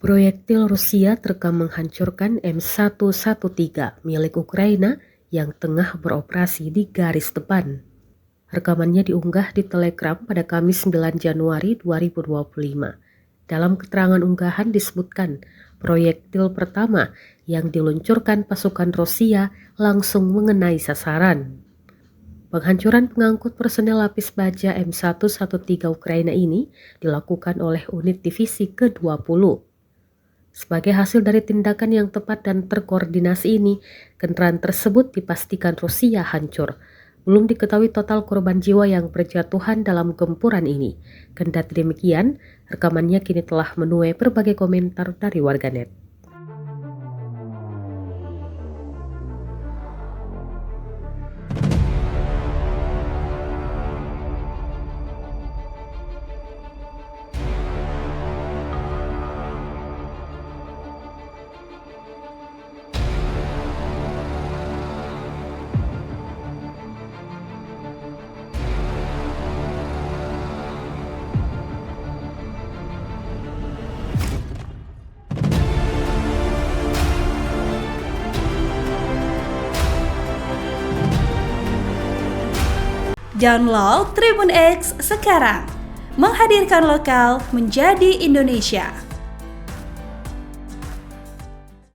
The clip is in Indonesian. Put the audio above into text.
Proyektil Rusia terekam menghancurkan M113 milik Ukraina yang tengah beroperasi di garis depan. Rekamannya diunggah di Telegram pada Kamis 9 Januari 2025. Dalam keterangan unggahan disebutkan, proyektil pertama yang diluncurkan pasukan Rusia langsung mengenai sasaran. Penghancuran pengangkut personel lapis baja M113 Ukraina ini dilakukan oleh unit divisi ke-20. Sebagai hasil dari tindakan yang tepat dan terkoordinasi ini, kendaraan tersebut dipastikan Rusia hancur. Belum diketahui total korban jiwa yang berjatuhan dalam gempuran ini. Kendati demikian, rekamannya kini telah menuai berbagai komentar dari warganet. Download Tribun X sekarang, menghadirkan lokal menjadi Indonesia.